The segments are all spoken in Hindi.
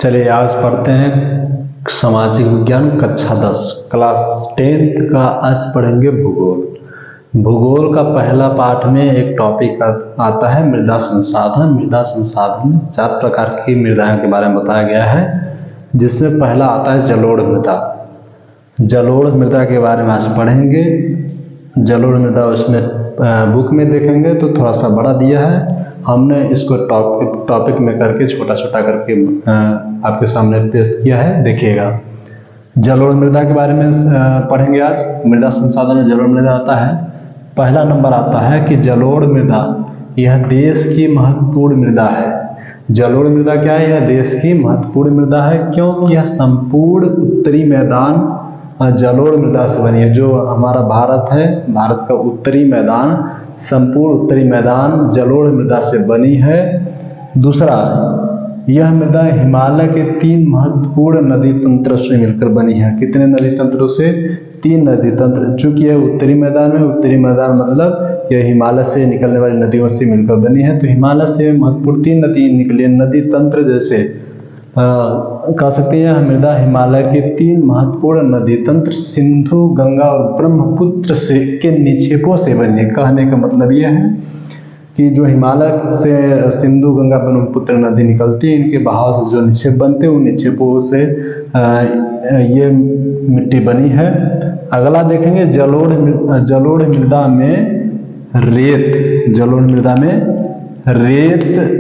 चलिए आज पढ़ते हैं सामाजिक विज्ञान कक्षा 10 क्लास 10th का। आज पढ़ेंगे भूगोल। भूगोल का पहला पाठ में एक टॉपिक आता है मृदा संसाधन। मृदा संसाधन 4 प्रकार की मृदाओं के बारे में बताया गया है, जिसमें पहला आता है जलोढ़ मृदा। जलोढ़ मृदा के बारे में आज पढ़ेंगे। जलोढ़ मृदा उसमें बुक में देखेंगे तो थोड़ा सा बड़ा दिया है, हमने इसको टॉपिक में करके छोटा छोटा करके आपके सामने पेश किया है, देखिएगा। जलोढ़ मृदा के बारे में पढ़ेंगे आज। मृदा संसाधन में जलोढ़ मृदा आता है। पहला नंबर आता है कि जलोढ़ मृदा यह देश की महत्वपूर्ण मृदा है। जलोढ़ मृदा क्या है? यह देश की महत्वपूर्ण मृदा है क्योंकि यह संपूर्ण उत्तरी मैदान जलोढ़ मृदा से बनी है। जो हमारा भारत है, भारत का उत्तरी मैदान, संपूर्ण उत्तरी मैदान जलोढ़ मृदा से बनी है। दूसरा, यह मृदा हिमालय के 3 महत्वपूर्ण नदी तंत्रों से मिलकर बनी है। कितने नदी तंत्रों से? 3 नदी तंत्र। चूंकि यह उत्तरी मैदान है, उत्तरी मैदान मतलब यह हिमालय से निकलने वाली नदियों से मिलकर बनी है, तो हिमालय से महत्वपूर्ण 3 नदी निकली। नदी तंत्र जैसे कह सकते हैं मृदा हिमालय के 3 महत्वपूर्ण नदी तंत्र सिंधु, गंगा और ब्रह्मपुत्र से के निक्षेपों से बनी है। कहने का मतलब यह है कि जो हिमालय से सिंधु, गंगा, ब्रह्मपुत्र नदी निकलती है, इनके बहाव से जो निक्षेप बनते हैं उन निक्षेपों से ये मिट्टी बनी है। अगला देखेंगे जलोढ़ मृदा में रेत। जलोढ़ मृदा में रेत,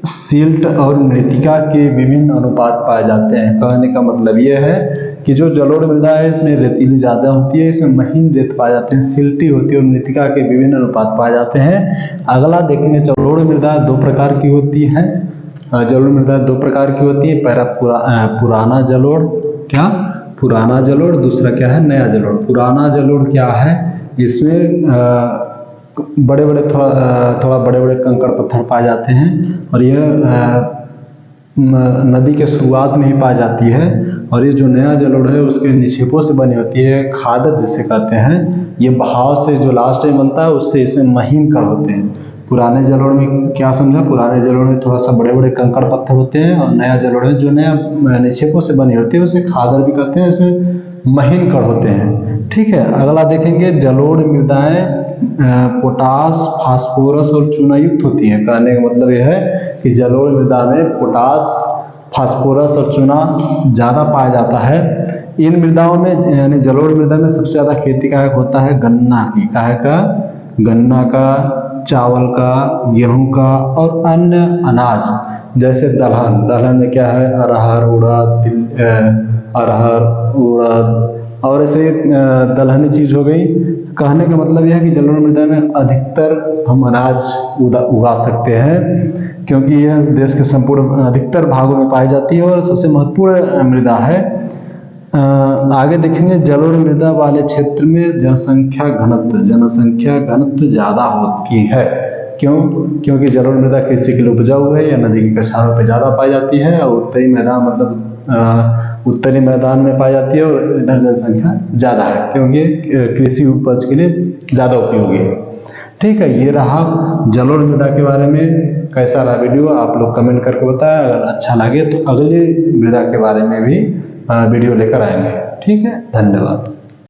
सिल्ट और मृत्तिका के विभिन्न अनुपात पाए जाते हैं। कहने का मतलब यह है कि जो जलोढ़ मृदा है इसमें रेतीली ज़्यादा होती है, इसमें महीन रेत पाए जाते हैं, सिल्टी होती है और मृत्तिका के विभिन्न अनुपात पाए जाते हैं। अगला देखेंगे जलोढ़ मृदा 2 प्रकार की होती है। जलोढ़ मृदा 2 प्रकार की होती है। पहला पुराना जलोढ़, क्या? पुराना जलोढ़। दूसरा क्या है? नया जलोढ़। पुराना जलोढ़ क्या है? इसमें बड़े बड़े थोड़ा बड़े बड़े कंकड़ पत्थर पाए जाते हैं और यह नदी के शुरुआत में ही पाई जाती है। और ये जो नया जलोढ़ है उसके निक्षेपों से बनी होती है, खादर जिसे कहते हैं। ये बहाव से जो लास्ट में बनता है उससे इसमें महीन कण होते हैं। पुराने जलोढ़ में क्या समझा? पुराने जलोढ़ में थोड़ा सा बड़े बड़े कंकड़ पत्थर होते हैं और नया जलोढ़ है जो नया निक्षेपों से बनी होती है, उसे खादर भी कहते हैं, इसमें महीन कण होते हैं। ठीक है। अगला देखेंगे जलोढ़ मृदाएं पोटास, फास्फोरस और चूना युक्त होती है। कहने का मतलब यह है कि जलोढ़ मृदा में पोटास, फास्फोरस और चूना ज़्यादा पाया जाता है। इन मृदाओं में यानी जलोढ़ मृदा में सबसे ज़्यादा खेती का होता है गन्ना की। काहे का? गन्ना का, चावल का, गेहूं का और अन्य अनाज जैसे दलहन। दलहन में क्या है? अरहर, उड़द और ऐसे दलहनी चीज़ हो गई। कहने का मतलब यह है कि जलोढ़ मृदा में अधिकतर हम अनाज उगा सकते हैं क्योंकि यह देश के संपूर्ण अधिकतर भागों में पाई जाती है और सबसे महत्वपूर्ण मृदा है। आगे देखेंगे जलोढ़ मृदा वाले क्षेत्र में जनसंख्या घनत्व ज़्यादा होती है। क्यों? क्योंकि जलोढ़ मृदा कृषि के लिए उपजाऊ है या नदी की किनारों पर ज़्यादा पाई जाती है और उत्तरी मैदान मतलब उत्तरी मैदान में पाई जाती है और इधर जनसंख्या ज़्यादा है क्योंकि कृषि उपज के लिए ज़्यादा उपयोगी है। ठीक है। ये रहा जलोढ़ मृदा के बारे में। कैसा रहा वीडियो आप लोग कमेंट करके बताएं। अगर अच्छा लगे तो अगले मृदा के बारे में भी वीडियो लेकर आएंगे। ठीक है। धन्यवाद।